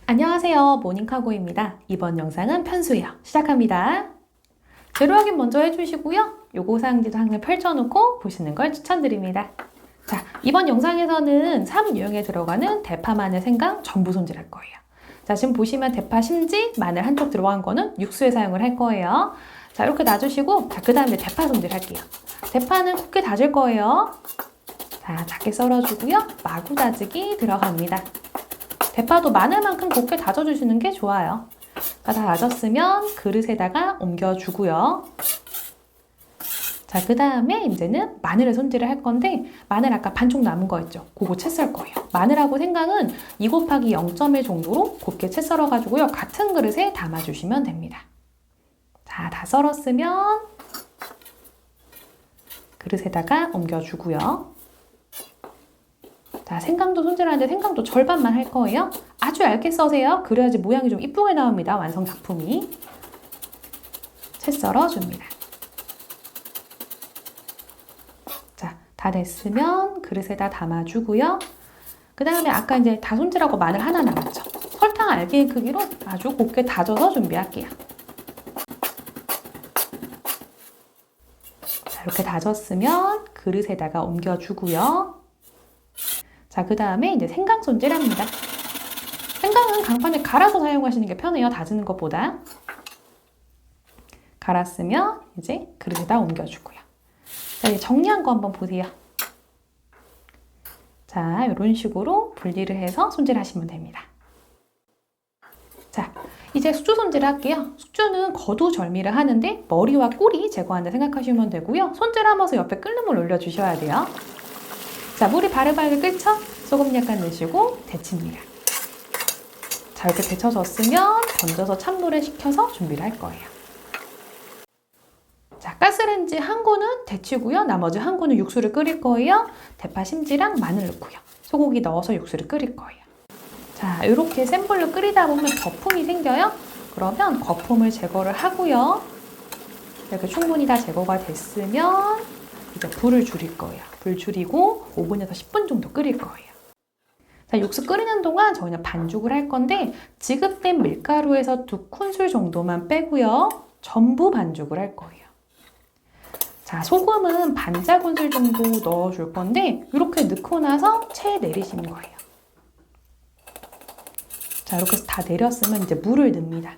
안녕하세요, 모닝카고입니다. 이번 영상은 편수예요. 시작합니다. 재료 확인 먼저 해주시고요. 요거 사항지도 항상 펼쳐놓고 보시는 걸 추천드립니다. 자, 이번 영상에서는 3유형에 들어가는 대파, 마늘, 생강 전부 손질할 거예요. 자, 지금 보시면 대파, 심지, 마늘 한쪽 들어간 거는 육수에 사용을 할 거예요. 자, 이렇게 놔주시고, 자, 그 다음에 대파 손질할게요. 대파는 곱게 다질 거예요. 자, 작게 썰어주고요. 마구 다지기 들어갑니다. 대파도 마늘만큼 곱게 다져주시는 게 좋아요. 다 다졌으면 그릇에다가 옮겨주고요. 자, 그 다음에 이제는 마늘을 손질을 할 건데, 마늘 아까 반쪽 남은 거 있죠? 그거 채 썰 거예요. 마늘하고 생강은 2 곱하기 0.1 정도로 곱게 채 썰어가지고요. 같은 그릇에 담아주시면 됩니다. 자, 다 썰었으면 그릇에다가 옮겨주고요. 자, 생강도 손질하는데 생강도 절반만 할 거예요. 아주 얇게 써세요. 그래야지 모양이 좀 이쁘게 나옵니다. 완성 작품이. 채 썰어줍니다. 자, 다 됐으면 그릇에다 담아주고요. 그 다음에 아까 이제 다 손질하고 마늘 하나 남았죠. 설탕 알갱이 크기로 아주 곱게 다져서 준비할게요. 자, 이렇게 다졌으면 그릇에다가 옮겨주고요. 자, 그 다음에 이제 생강 손질합니다. 생강은 강판에 갈아서 사용하시는 게 편해요. 다지는 것보다. 갈았으면 이제 그릇에다 옮겨주고요. 자, 이제 정리한 거 한번 보세요. 자, 이런 식으로 분리를 해서 손질하시면 됩니다. 자, 이제 숙주 손질할게요. 숙주는 거두절미를 하는데 머리와 꼬리 제거한다 생각하시면 되고요. 손질하면서 옆에 끓는 물 올려주셔야 돼요. 자, 물이 바글바글 끓죠? 소금 약간 넣으시고 데칩니다. 자, 이렇게 데쳐졌으면 건져서 찬물에 식혀서 준비를 할 거예요. 자, 가스레인지 한 구는 데치고요. 나머지 한 구는 육수를 끓일 거예요. 대파, 심지랑 마늘 넣고요. 소고기 넣어서 육수를 끓일 거예요. 자, 이렇게 센 불로 끓이다 보면 거품이 생겨요. 그러면 거품을 제거를 하고요. 이렇게 충분히 다 제거가 됐으면 이제 불을 줄일 거예요. 불 줄이고 5분에서 10분 정도 끓일 거예요. 자, 육수 끓이는 동안 저희는 반죽을 할 건데 지급된 밀가루에서 2큰술 정도만 빼고요. 전부 반죽을 할 거예요. 자, 소금은 반작은술 정도 넣어줄 건데 이렇게 넣고 나서 채 내리시는 거예요. 자, 이렇게 해서 다 내렸으면 이제 물을 넣습니다.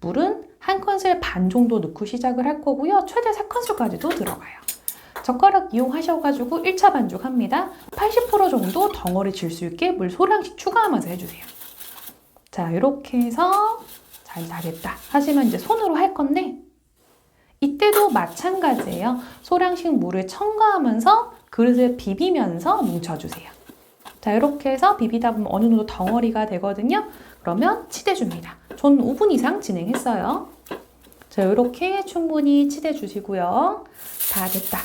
물은 1큰술 반 정도 넣고 시작을 할 거고요. 최대 3큰술까지도 들어가요. 젓가락 이용하셔가지고 1차 반죽합니다. 80% 정도 덩어리 질 수 있게 물 소량씩 추가하면서 해주세요. 자, 이렇게 해서 잘 다 됐다 하시면 이제 손으로 할 건데 이때도 마찬가지예요. 소량씩 물을 첨가하면서 그릇을 비비면서 뭉쳐주세요. 자, 이렇게 해서 비비다 보면 어느 정도 덩어리가 되거든요. 그러면 치대줍니다. 전 5분 이상 진행했어요. 자, 이렇게 충분히 치대주시고요. 다 됐다.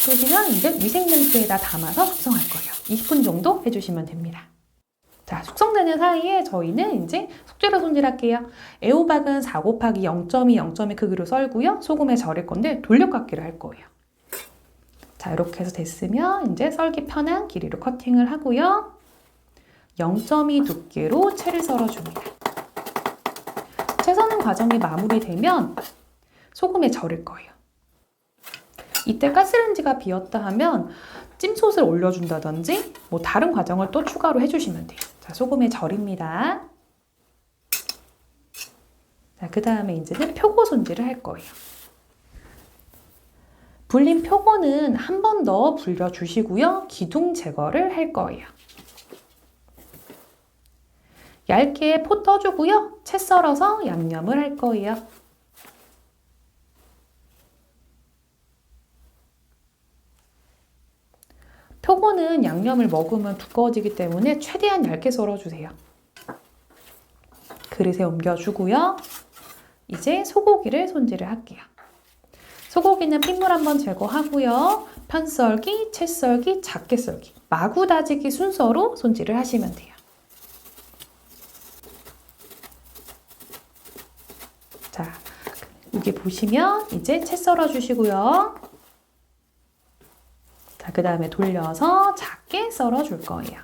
그러시면 이제 위생뭉치에다 담아서 숙성할 거예요. 20분 정도 해주시면 됩니다. 자, 숙성되는 사이에 저희는 이제 숙주를 손질할게요. 애호박은 4 곱하기 0.2, 0.2 크기로 썰고요. 소금에 절일 건데 돌려깎기를 할 거예요. 자, 이렇게 해서 됐으면 이제 썰기 편한 길이로 커팅을 하고요. 0.2 두께로 채를 썰어줍니다. 채 서는 과정이 마무리되면 소금에 절일 거예요. 이때 가스레인지가 비었다 하면 찜솥을 올려준다든지 뭐 다른 과정을 또 추가로 해주시면 돼요. 자, 소금에 절입니다. 자, 그 다음에 이제는 표고 손질을 할 거예요. 불린 표고는 한 번 더 불려주시고요. 기둥 제거를 할 거예요. 얇게 포 떠주고요. 채 썰어서 양념을 할 거예요. 표고는 양념을 먹으면 두꺼워지기 때문에 최대한 얇게 썰어주세요. 그릇에 옮겨주고요. 이제 소고기를 손질을 할게요. 소고기는 핏물 한번 제거하고요. 편썰기, 채썰기, 작게 썰기, 마구 다지기 순서로 손질을 하시면 돼요. 자, 여기 보시면 이제 채 썰어주시고요. 자, 그 다음에 돌려서 작게 썰어줄 거예요.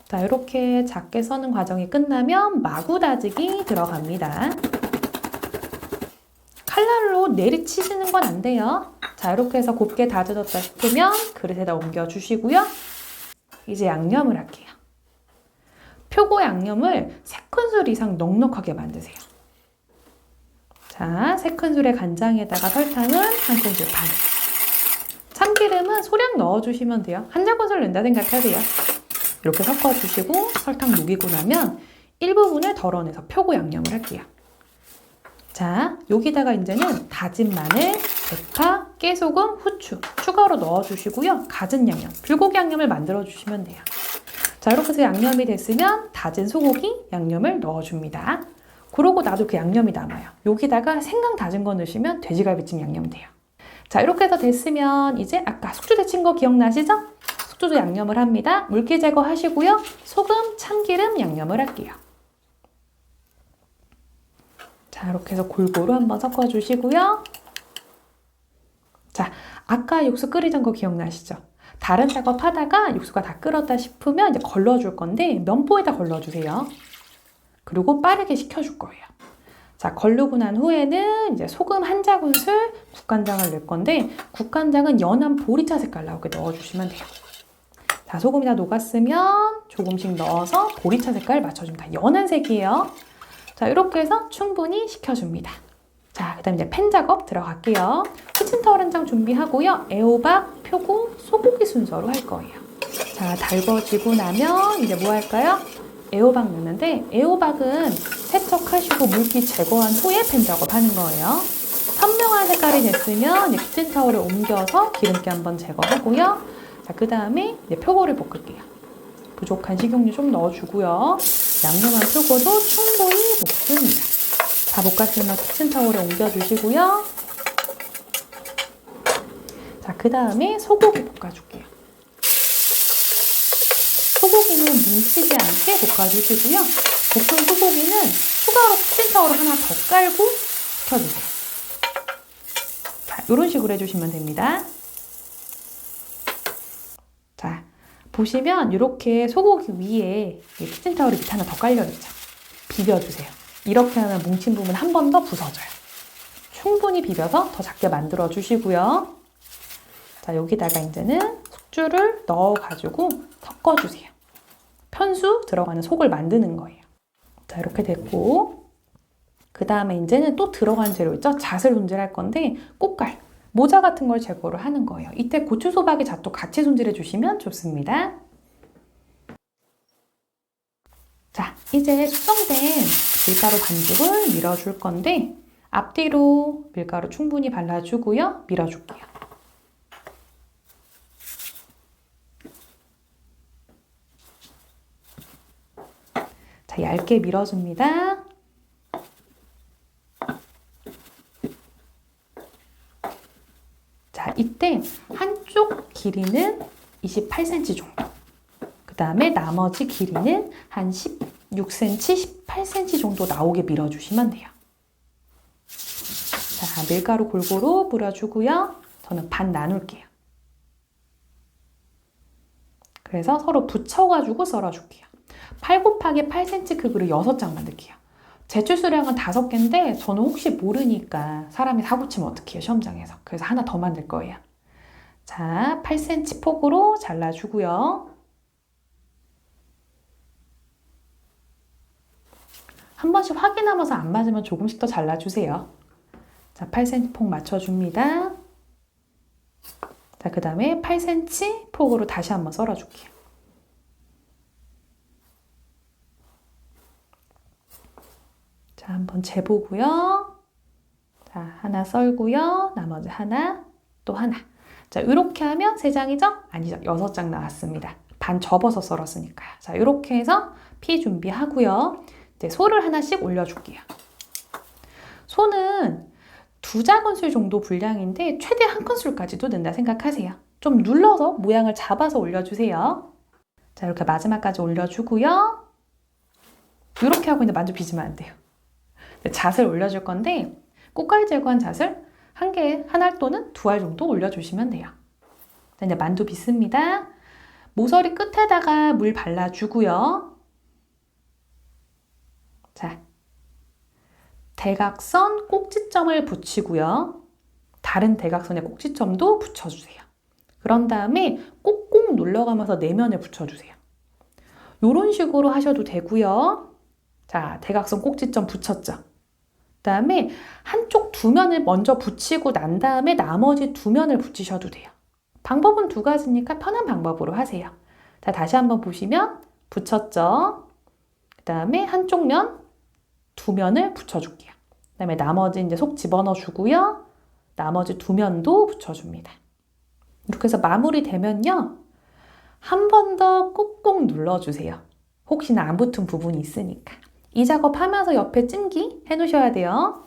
자, 이렇게 작게 써는 과정이 끝나면 마구 다지기 들어갑니다. 칼날로 내리치시는 건 안 돼요. 자, 이렇게 해서 곱게 다져졌다 싶으면 그릇에다 옮겨주시고요. 이제 양념을 할게요. 표고 양념을 3큰술 이상 넉넉하게 만드세요. 자, 3큰술의 간장에다가 설탕은 1큰술 반. 참기름은 소량 넣어주시면 돼요. 한 작은술 넣는다 생각하세요. 이렇게 섞어주시고 설탕 녹이고 나면 일부분을 덜어내서 표고 양념을 할게요. 자, 여기다가 이제는 다진 마늘, 대파, 깨소금, 후추 추가로 넣어주시고요. 갖은 양념, 불고기 양념을 만들어주시면 돼요. 자, 이렇게 해서 양념이 됐으면 다진 소고기 양념을 넣어줍니다. 그러고 나도 그 양념이 남아요. 여기다가 생강 다진 거 넣으시면 돼지갈비찜 양념 돼요. 자, 이렇게 해서 됐으면 이제 아까 숙주 데친 거 기억나시죠? 숙주도 양념을 합니다. 물기 제거하시고요. 소금, 참기름 양념을 할게요. 자, 이렇게 해서 골고루 한번 섞어주시고요. 자, 아까 육수 끓이던 거 기억나시죠? 다른 작업 하다가 육수가 다 끓었다 싶으면 이제 걸러줄 건데 면보에다 걸러주세요. 그리고 빠르게 식혀줄 거예요. 자, 걸르고 난 후에는 이제 소금 한 작은술, 국간장을 넣을 건데 국간장은 연한 보리차 색깔 나오게 넣어주시면 돼요. 자, 소금이 다 녹았으면 조금씩 넣어서 보리차 색깔 맞춰줍니다. 연한 색이에요. 자, 이렇게 해서 충분히 식혀줍니다. 자, 그 다음 이제 팬 작업 들어갈게요. 키친타월 한 장 준비하고요. 애호박, 표고, 소고기 순서로 할 거예요. 자, 달궈지고 나면 이제 뭐 할까요? 애호박 넣는데 애호박은 세척하시고 물기 제거한 후에 팬 작업하는 거예요. 선명한 색깔이 됐으면 이제 키친타월에 옮겨서 기름기 한번 제거하고요. 자, 그 다음에 이제 표고를 볶을게요. 부족한 식용유 좀 넣어주고요. 양념한 표고도 충분히 볶습니다. 다 볶았으면 키친타월에 옮겨주시고요. 자, 그 다음에 소고기 볶아줄게요. 소고기는 뭉치지 않게 볶아주시고요. 볶은 소고기는 추가로 키친타월 하나 더 깔고 식혀주세요. 자, 이런 식으로 해주시면 됩니다. 자, 보시면 이렇게 소고기 위에 키친타월이 밑에 하나 더 깔려있죠. 비벼주세요. 이렇게 하면 뭉친 부분 한 번 더 부서져요. 충분히 비벼서 더 작게 만들어 주시고요. 자, 여기다가 이제는 숙주를 넣어가지고 섞어주세요. 편수 들어가는 속을 만드는 거예요. 자, 이렇게 됐고 그 다음에 이제는 또 들어간 재료 있죠? 잣을 손질할 건데 꽃갈, 모자 같은 걸 제거를 하는 거예요. 이때 고추, 소박이, 잣도 같이 손질해 주시면 좋습니다. 자, 이제 숙성된 밀가루 반죽을 밀어줄 건데 앞뒤로 밀가루 충분히 발라주고요. 밀어줄게요. 자, 얇게 밀어줍니다. 자, 이때 한쪽 길이는 28cm 정도. 그 다음에 나머지 길이는 한 16cm, 18cm 정도 나오게 밀어주시면 돼요. 자, 밀가루 골고루 뿌려주고요. 저는 반 나눌게요. 그래서 서로 붙여가지고 썰어줄게요. 8 곱하기 8cm 크기로 6장 만들게요. 제출 수량은 5개인데 저는 혹시 모르니까 사람이 사고 치면 어떡해요, 시험장에서. 그래서 하나 더 만들 거예요. 자, 8cm 폭으로 잘라주고요. 한 번씩 확인하면서 안 맞으면 조금씩 더 잘라주세요. 자, 8cm 폭 맞춰줍니다. 자, 그 다음에 8cm 폭으로 다시 한번 썰어줄게요. 자, 한번 재보고요. 자, 하나 썰고요. 나머지 하나, 또 하나. 자, 이렇게 하면 3장이죠? 아니죠. 6장 나왔습니다. 반 접어서 썰었으니까요. 자, 이렇게 해서 피 준비하고요. 이제 소를 하나씩 올려줄게요. 소는 2작은술 정도 분량인데 최대 1큰술까지도 넣는다 생각하세요. 좀 눌러서 모양을 잡아서 올려주세요. 자, 이렇게 마지막까지 올려주고요. 이렇게 하고 있는데 만두 빚으면 안 돼요. 잣을 올려줄 건데 꽃갈 제거한 잣을 한 알 또는 2알 정도 올려주시면 돼요. 자, 이제 만두 빚습니다. 모서리 끝에다가 물 발라주고요. 자, 대각선 꼭지점을 붙이고요. 다른 대각선의 꼭지점도 붙여주세요. 그런 다음에 꼭꼭 눌러가면서 내면을 붙여주세요. 이런 식으로 하셔도 되고요. 자, 대각선 꼭지점 붙였죠? 그 다음에 한쪽 두 면을 먼저 붙이고 난 다음에 나머지 두 면을 붙이셔도 돼요. 방법은 두 가지니까 편한 방법으로 하세요. 자, 다시 한번 보시면 붙였죠? 그 다음에 한쪽 면, 두 면을 붙여줄게요. 그 다음에 나머지 이제 속 집어넣어 주고요. 나머지 두 면도 붙여줍니다. 이렇게 해서 마무리 되면요. 한 번 더 꾹꾹 눌러주세요. 혹시나 안 붙은 부분이 있으니까. 이 작업하면서 옆에 찜기 해놓으셔야 돼요.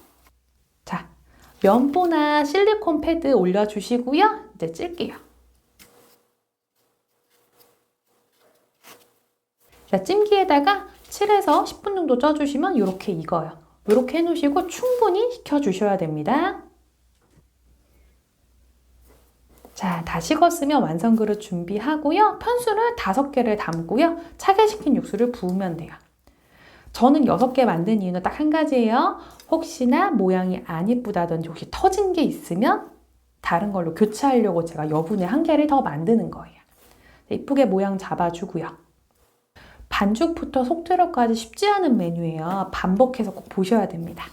자, 면보나 실리콘 패드 올려주시고요. 이제 찔게요. 자, 찜기에다가 7에서 10분 정도 쪄주시면 이렇게 익어요. 이렇게 해놓으시고 충분히 식혀주셔야 됩니다. 자, 다 식었으면 완성 그릇 준비하고요. 편수를 5개를 담고요. 차게 식힌 육수를 부으면 돼요. 저는 6개 만든 이유는 딱 한 가지예요. 혹시나 모양이 안 예쁘다든지 혹시 터진 게 있으면 다른 걸로 교체하려고 제가 여분의 1개를 더 만드는 거예요. 예쁘게 모양 잡아주고요. 반죽부터 속재료까지 쉽지 않은 메뉴예요. 반복해서 꼭 보셔야 됩니다.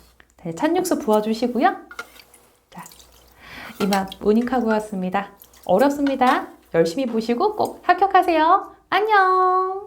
네, 찬육수 부어주시고요. 자, 이만 모닝카구 왔습니다. 어렵습니다. 열심히 보시고 꼭 합격하세요. 안녕!